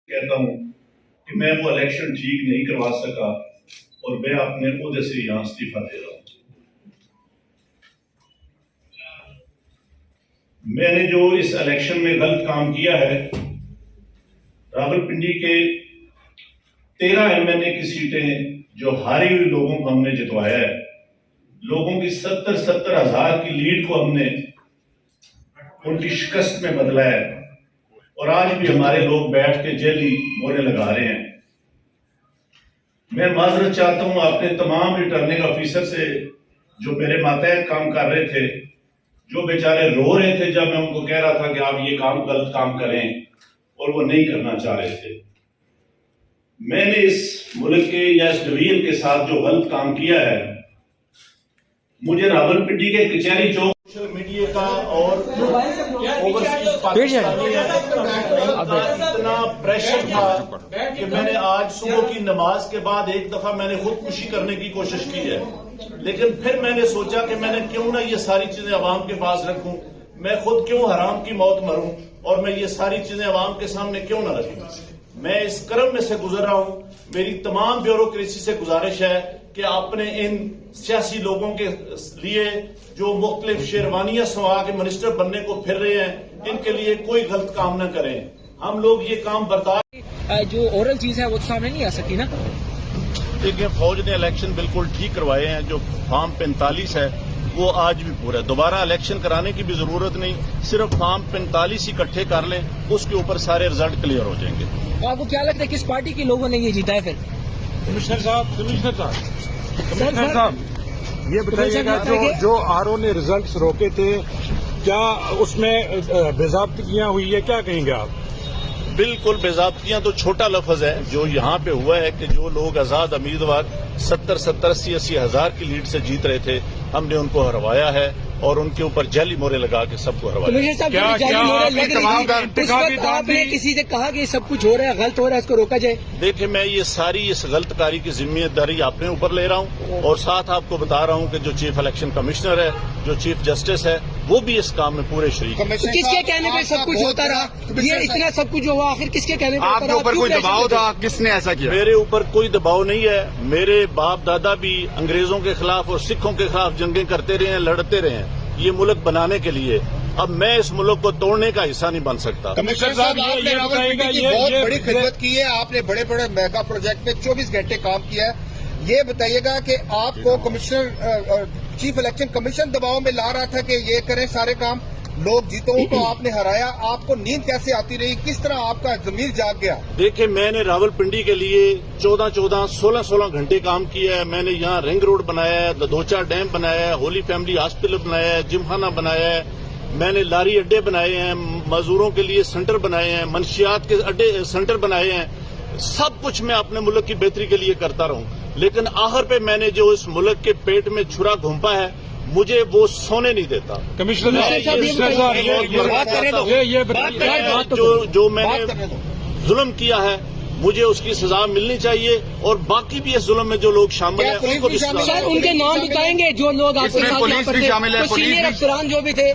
کہتا ہوں کہ میں وہ الیکشن ٹھیک نہیں کروا سکا اور میں اپنے عہدے سے یہاں استعفیٰ دے رہا ہوں۔ میں نے جو اس الیکشن میں غلط کام کیا ہے، راولپنڈی کے 13 MNA کی سیٹیں جو ہاری ہوئی لوگوں کو ہم نے جتوایا ہے، لوگوں کی 70 ہزار کی لیڈ کو ہم نے ان کی شکست میں بدلا ہے، اور آج بھی ہمارے لوگ بیٹھ کے جیلی مورے لگا رہے ہیں۔ میں معذرت چاہتا ہوں اپنے تمام ریٹرننگ آفیسر سے جو میرے ماتحت کام کر رہے تھے، جو بیچارے رو رہے تھے جب میں ان کو کہہ رہا تھا کہ آپ یہ غلط کام کریں، اور وہ نہیں کرنا چاہ رہے تھے۔ میں نے اس ملک کے یا اس ڈویژن کے ساتھ جو غلط کام کیا ہے، مجھے راولپنڈی کے کچہری چوک سوشل میڈیا کا اور اوورسیز پاکستانی اتنا پریشر تھا کہ میں نے آج صبح کی نماز کے بعد ایک دفعہ میں نے خودکشی کرنے کی کوشش کی ہے، لیکن پھر میں نے سوچا کہ میں نے کیوں نہ یہ ساری چیزیں عوام کے پاس رکھوں، میں خود کیوں حرام کی موت مروں اور میں یہ ساری چیزیں عوام کے سامنے کیوں نہ رکھوں۔ میں اس کرم میں سے گزر رہا ہوں۔ میری تمام بیوروکریسی سے گزارش ہے کہ آپ نے ان سیاسی لوگوں کے لیے جو مختلف شیروانیاں سوا کے منسٹر بننے کو پھر رہے ہیں، ان کے لیے کوئی غلط کام نہ کریں۔ ہم لوگ یہ کام برداشت جو اورل چیز ہے وہ تو سامنے نہیں آ سکتی نا۔ دیکھیں، فوج نے الیکشن بالکل ٹھیک کروائے ہیں۔ جو فارم 45 ہے وہ آج بھی پورا ہے، دوبارہ الیکشن کرانے کی بھی ضرورت نہیں، صرف فارم 45 اکٹھے کر لیں، اس کے اوپر سارے رزلٹ کلیئر ہو جائیں گے۔ آپ کو کیا لگتا ہے کس پارٹی کے لوگوں نے یہ جیتا ہے پھر؟ کمشنر صاحب یہ بتائیے گا جو RO نے ریزلٹس روکے تھے، کیا اس میں باضابطگیاں ہوئی ہے؟ کیا کہیں گے آپ؟ بالکل باضابطگیاں تو چھوٹا لفظ ہے۔ جو یہاں پہ ہوا ہے کہ جو لوگ آزاد امیدوار 70 ہزار کی لیڈ سے جیت رہے تھے، ہم نے ان کو ہروایا ہے اور ان کے اوپر جعلی مورے لگا کے سب کو ہروایا۔ آپ نے کسی سے کہا کہ یہ سب کچھ ہو رہا ہے، غلط ہو رہا ہے، اس کو روکا جائے؟ دیکھیں، میں یہ ساری اس غلط کاری کی ذمہ داری اپنے اوپر لے رہا ہوں، اور ساتھ آپ کو بتا رہا ہوں کہ جو چیف الیکشن کمشنر ہے، جو چیف جسٹس ہے، وہ بھی اس کام میں پورے شریک ہیں۔ کس کے کہنے پہ سب کچھ ہوتا رہا؟ یہ اتنا سب کچھ ہوا، آخر کس کے کہنے پہ آپ کے اوپر کوئی دباؤ تھا؟ کس نے ایسا کیا؟ میرے اوپر کوئی دباؤ نہیں ہے۔ میرے باپ دادا بھی انگریزوں کے خلاف اور سکھوں کے خلاف جنگیں کرتے رہے ہیں، لڑتے رہے ہیں یہ ملک بنانے کے لیے۔ اب میں اس ملک کو توڑنے کا حصہ نہیں بن سکتا۔ کمشنر صاحب، آپ نے راولپنڈی کی بہت بڑی خدمت کی ہے، آپ نے بڑے بڑے میگا پروجیکٹ میں 24 گھنٹے کام کیا ہے۔ یہ بتائیے گا کہ آپ کو کمشنر چیف الیکشن کمیشن دباؤ میں لا رہا تھا کہ یہ کریں سارے کام، لوگ جیتوں کو آپ نے ہرایا، آپ کو نیند کیسے آتی رہی؟ کس طرح آپ کا ضمیر جاگ گیا؟ دیکھیں، میں نے راولپنڈی کے لیے 16 گھنٹے کام کیا ہے۔ میں نے یہاں رنگ روڈ بنایا ہے، ددوچا ڈیم بنایا ہے، ہولی فیملی ہاسپٹل بنایا ہے، جم خانہ بنایا ہے، میں نے لاری اڈے بنائے ہیں، مزدوروں کے لیے سینٹر بنائے ہیں، منشیات کے اڈے سینٹر بنائے ہیں۔ سب کچھ میں اپنے ملک کی بہتری کے لیے کرتا رہوں، لیکن آخر پہ میں نے جو اس ملک کے پیٹ میں چھرا گھونپا ہے، مجھے وہ سونے نہیں دیتا۔ کمشنر جو میں نے ظلم کیا ہے، مجھے اس کی سزا ملنی چاہیے، اور باقی بھی اس ظلم میں جو لوگ شامل ہیں ان کو بھی سر ان کے نام بتائیں گے جو لوگ آپ کے ساتھ یہاں پر تھے، سینئر افسران جو بھی تھے؟